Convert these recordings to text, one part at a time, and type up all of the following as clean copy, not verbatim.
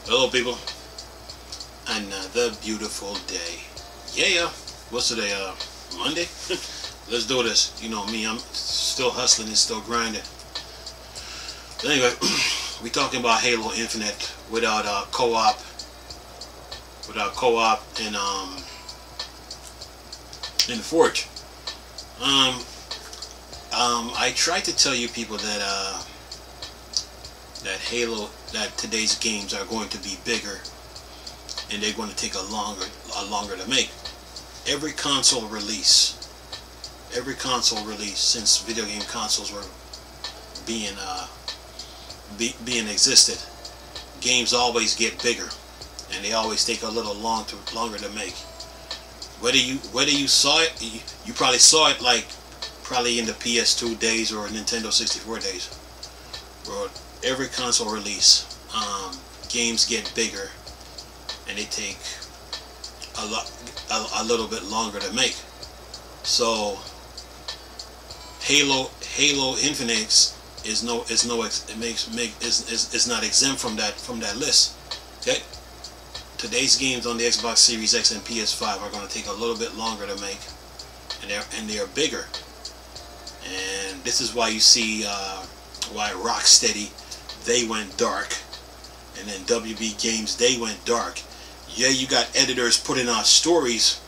Hello people, another beautiful day. Yeah, what's today, Monday? Let's do this. You know me, I'm still hustling and still grinding. But anyway, we talking about Halo Infinite without co-op, in Forge. I tried to tell you people that that today's games are going to be bigger and they're going to take a longer to make. Every console release since video game consoles were being existed, games always get bigger and they always take a little longer to make. Whether you saw it, you probably saw it like probably in the PS2 days or Nintendo 64 days, where every console release, games get bigger and they take a little bit longer to make. So Halo Infinite is not exempt from that list. Okay, today's games on the Xbox Series X and PS5 are going to take a little bit longer to make, and they're bigger. And this is why you see why Rocksteady, they went dark, and then WB Games, they went dark. Yeah, you got editors putting out stories,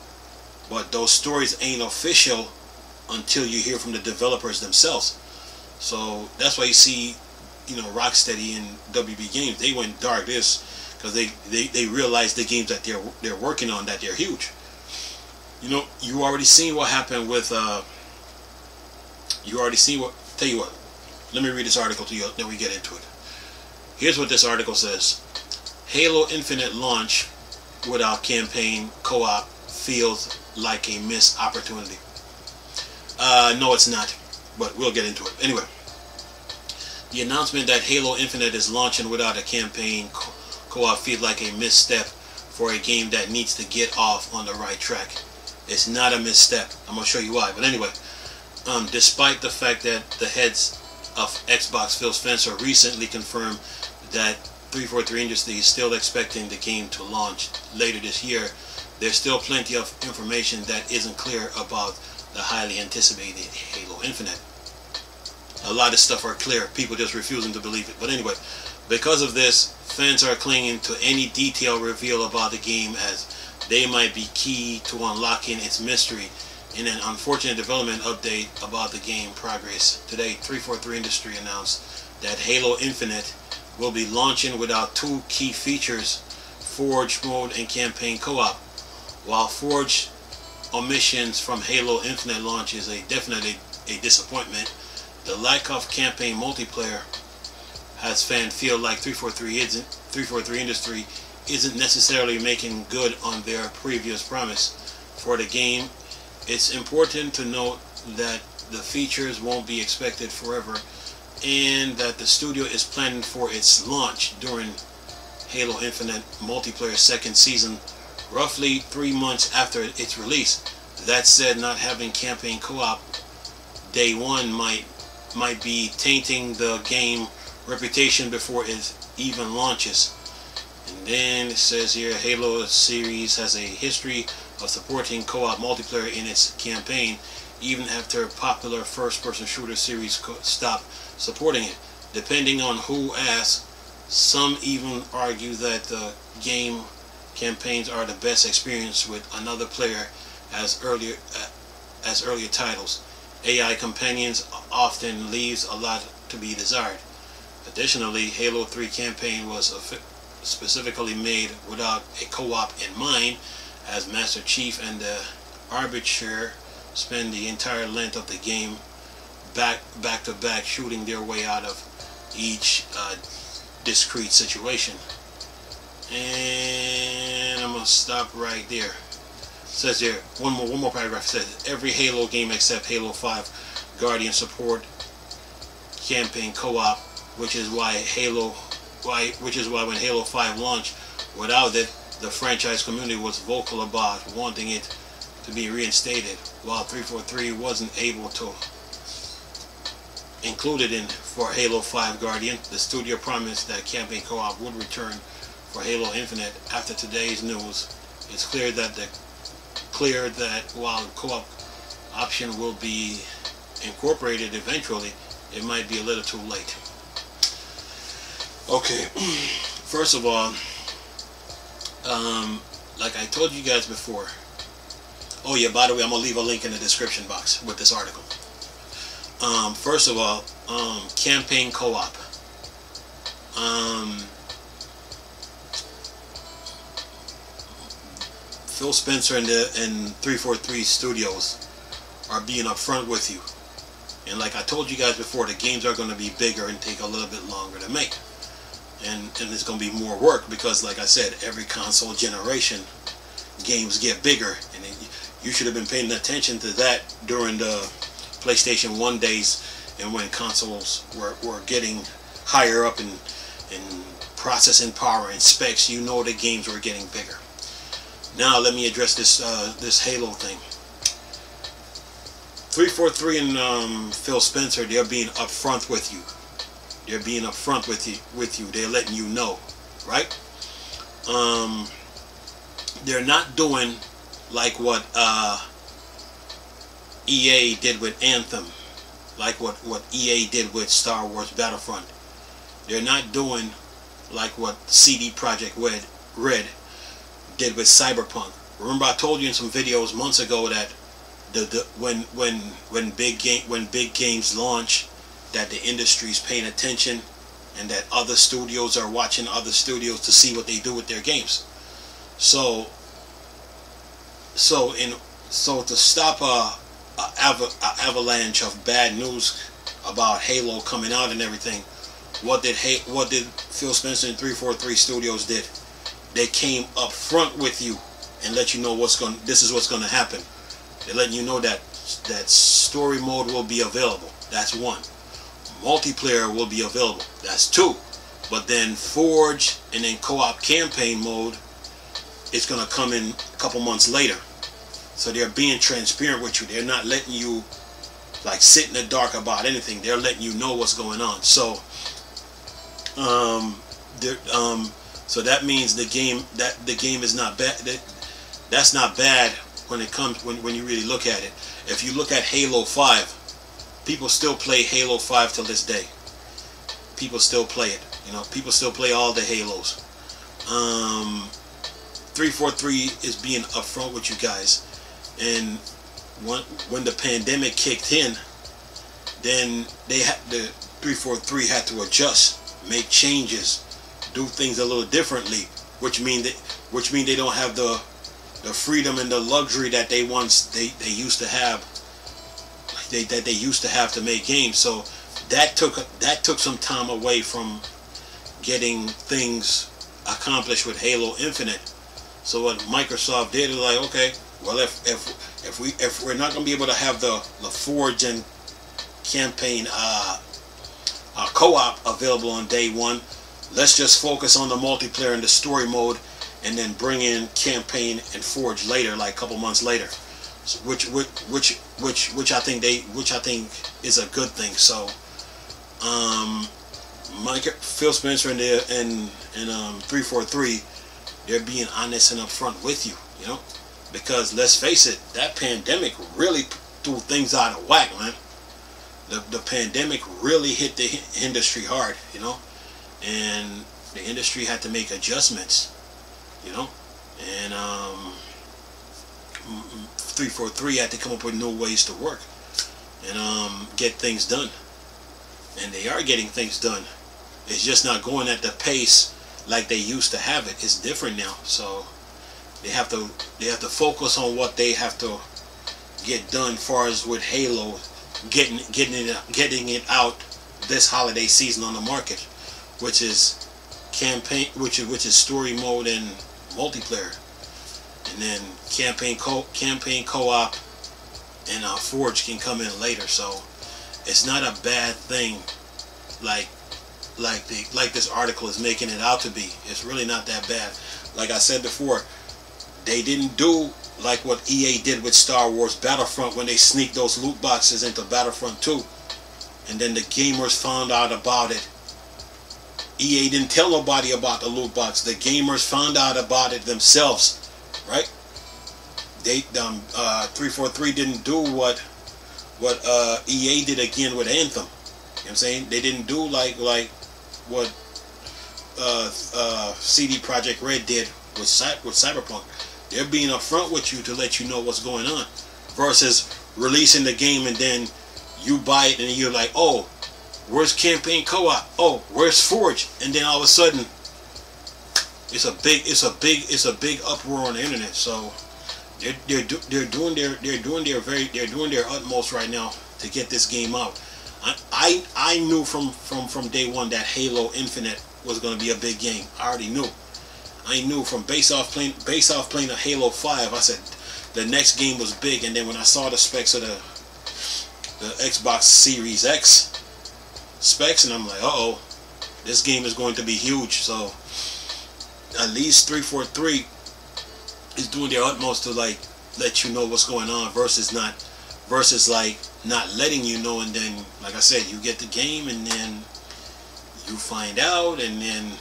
but those stories ain't official until you hear from the developers themselves. So that's why you see, Rocksteady and WB Games, they went dark. This because they realized the games that they're working on, that they're huge. You already seen what happened with tell you what, let me read this article to you, then we get into it. Here's what this article says. Halo Infinite launch without campaign co-op feels like a missed opportunity. No, it's not, but we'll get into it. Anyway, the announcement that Halo Infinite is launching without a campaign co-op feels like a misstep for a game that needs to get off on the right track. It's not a misstep. I'm going to show you why. But anyway, despite the fact that the heads of Xbox, Phil Spencer, recently confirmed that 343 Industries is still expecting the game to launch later this year, there's still plenty of information that isn't clear about the highly anticipated Halo Infinite. A lot of stuff are clear, people just refusing to believe it. But anyway, because of this, fans are clinging to any detail reveal about the game, as they might be key to unlocking its mystery. In an unfortunate development update about the game progress today, 343 Industry announced that Halo Infinite will be launching without two key features, Forge mode and campaign co-op. While Forge omissions from Halo Infinite launch is definitely a disappointment, the lack of campaign multiplayer has fans feel like 343 Industry isn't necessarily making good on their previous promise for the game. It's important to note that the features won't be expected forever, and that the studio is planning for its launch during Halo Infinite multiplayer second season, roughly 3 months after its release. That said, not having campaign co-op day one might be tainting the game reputation before it even launches. And then it says here, Halo series has a history of supporting co-op multiplayer in its campaign, even after popular first-person shooter series stopped supporting it. Depending on who asks, some even argue that the game campaigns are the best experience with another player as earlier titles. AI companions often leaves a lot to be desired. Additionally, Halo 3 campaign was specifically made without a co-op in mind, as Master Chief and the Arbiter spend the entire length of the game back to back, shooting their way out of each discrete situation. And I'm gonna stop right there. It says there, one more paragraph. It says every Halo game except Halo 5 Guardian support campaign co-op, which is why when Halo 5 launched without it, the franchise community was vocal about wanting it to be reinstated. While 343 wasn't able to include it in for Halo 5 Guardian, the studio promised that campaign co-op would return for Halo Infinite after today's news, it's clear that while the co-op option will be incorporated eventually, it might be a little too late. Okay, first of all, like I told you guys before. Oh yeah, by the way, I'm gonna leave a link in the description box with this article. First of all, campaign co-op. Phil Spencer and 343 Studios are being upfront with you. And like I told you guys before, the games are going to be bigger and take a little bit longer to make. And it's going to be more work because, like I said, every console generation, games get bigger. And you should have been paying attention to that during the PlayStation 1 days and when consoles were getting higher up in processing power and specs. You know the games were getting bigger. Now let me address this Halo thing. 343 and Phil Spencer, they're being upfront with you. They're being upfront with you. They're letting you know, right? They're not doing like what EA did with Anthem, like what EA did with Star Wars Battlefront. They're not doing like what CD Projekt Red did with Cyberpunk. Remember, I told you in some videos months ago that when big games launch, that the industry's paying attention and that other studios are watching other studios to see what they do with their games. So to stop a avalanche of bad news about Halo coming out and everything, what did Phil Spencer and 343 Studios did? They came up front with you and let you know this is what's going to happen. They're letting you know that story mode will be available. That's one. Multiplayer will be available. That's two. But then Forge and then co-op campaign mode, it's going to come in a couple months later. So they're being transparent with you. They're not letting you like sit in the dark about anything. They're letting you know what's going on. So so that means the game is not bad. That's not bad when it comes when you really look at it. If you look at Halo 5, people still play Halo 5 till this day. People still play it. You know, people still play all the Halos. 343 is being upfront with you guys, and when the pandemic kicked in, then the 343 had to adjust, make changes, do things a little differently, which mean they don't have the freedom and the luxury that they used to have, that they used to have to make games. So that took some time away from getting things accomplished with Halo Infinite. So what Microsoft did is like, okay, well, if we're not going to be able to have the Forge and campaign co-op available on day one, let's just focus on the multiplayer and the story mode, and then bring in campaign and Forge later, like a couple months later. So which I think is a good thing. So Phil Spencer and 343, they're being honest and upfront with you, you know, because let's face it, that pandemic really threw things out of whack, man. The pandemic really hit the industry hard, you know, and the industry had to make adjustments, you know, and 343 had to come up with new ways to work and get things done, and they are getting things done. It's just not going at the pace like they used to have it. It's different now, so they have to focus on what they have to get done, as far as with Halo, getting it out this holiday season on the market, which is campaign, which is story mode and multiplayer, and then campaign co-op and Forge can come in later. So it's not a bad thing, like this article is making it out to be. It's really not that bad. Like I said before, they didn't do like what EA did with Star Wars Battlefront when they sneaked those loot boxes into Battlefront 2, and then the gamers found out about it EA didn't tell nobody about the loot box. The gamers found out about it themselves, right? They 343 didn't do what EA did again with Anthem. You know what I'm saying? They didn't do like what CD Projekt Red did with Cyberpunk. They're being upfront with you to let you know what's going on, versus releasing the game and then you buy it and you're like, oh, where's campaign co-op? Oh, where's Forge? And then all of a sudden, it's a big uproar on the internet. So they're doing their utmost right now to get this game out. I knew from day one that Halo Infinite was going to be a big game. I already knew. I knew from based off playing a Halo 5. I said the next game was big, and then when I saw the specs of the Xbox Series X specs, and I'm like, uh-oh, this game is going to be huge. So at least 343 is doing their utmost to like let you know what's going on, versus like not letting you know, and then like I said, you get the game and then you find out, and then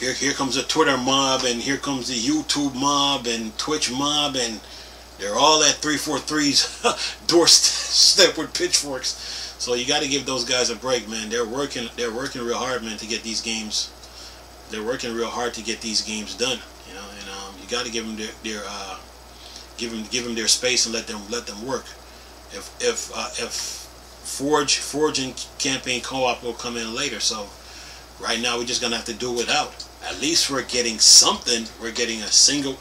here comes a Twitter mob, and here comes the YouTube mob and Twitch mob, and they're all at 343's doorstep with pitchforks. So you got to give those guys a break, man. They're working real hard, man, to get these games. They're working real hard to get these games done, you know. And you got to give them their space and let them work. If Forge and campaign co-op will come in later, so right now we're just gonna have to do without. At least we're getting something. We're getting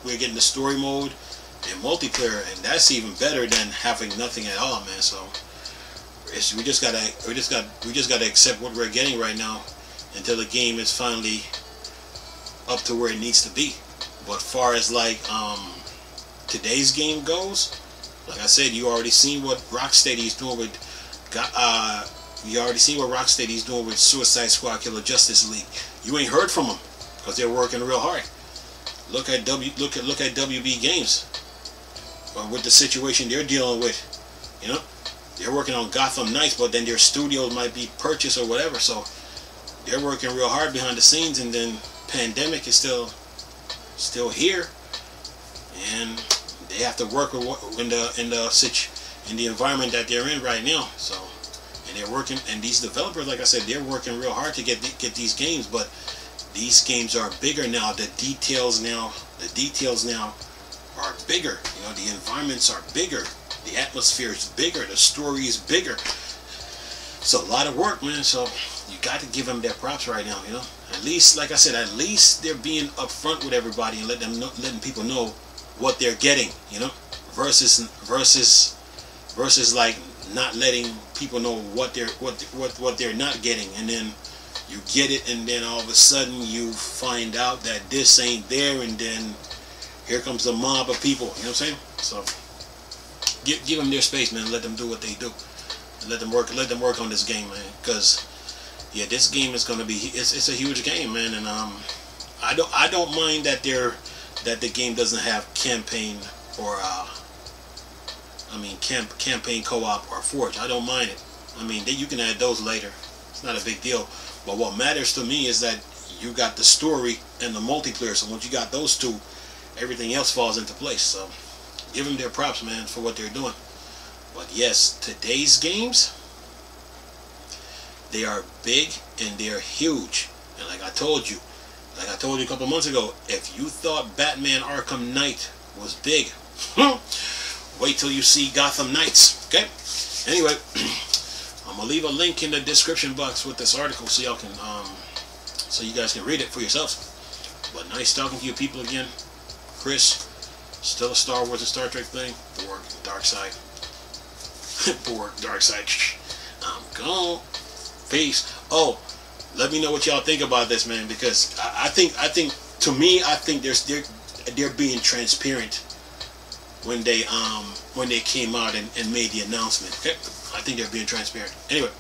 we're getting the story mode and multiplayer, and that's even better than having nothing at all, man. So we just gotta accept what we're getting right now until the game is finally up to where it needs to be. But far as like today's game goes, like I said, you already seen what Rocksteady is doing with Suicide Squad Killer Justice League. You ain't heard from them because they're working real hard. Look at WB Games with the situation they're dealing with. You know, they're working on Gotham Knights, but then their studio might be purchased or whatever. So they're working real hard behind the scenes, and then pandemic is still here, and they have to work in the environment that they're in right now. So, and they're working, and these developers, like I said, they're working real hard to get these games. But these games are bigger now. The details now are bigger. You know, the environments are bigger. The atmosphere is bigger. The story is bigger. It's a lot of work, man. So you got to give them their props right now. You know, at least, like I said, at least they're being upfront with everybody and letting people know what they're getting. You know, versus like not letting people know what they're not getting, and then you get it, and then all of a sudden you find out that this ain't there, and then here comes a mob of people. You know what I'm saying? So give them their space, man. Let them do what they do. Let them work on this game, man. Because yeah, this game is gonna be it's a huge game, man. And I don't mind that the game doesn't have campaign or campaign co-op or Forge. I don't mind it. I mean, you can add those later. It's not a big deal. But what matters to me is that you got the story and the multiplayer. So once you got those two, everything else falls into place. So give them their props, man, for what they're doing. But yes, today's games, they are big and they're huge. And like I told you a couple months ago, if you thought Batman Arkham Knight was big, wait till you see Gotham Knights. Okay? Anyway, I'm gonna leave a link in the description box with this article so y'all can so you guys can read it for yourselves. But nice talking to you people again. Chris, still a Star Wars and Star Trek thing. Borg, dark side. Borg, dark side. I'm gone. Peace. Oh, let me know what y'all think about this, man, because I think to me, I think they're being transparent when they came out and made the announcement. Okay, I think they're being transparent. Anyway,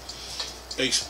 peace.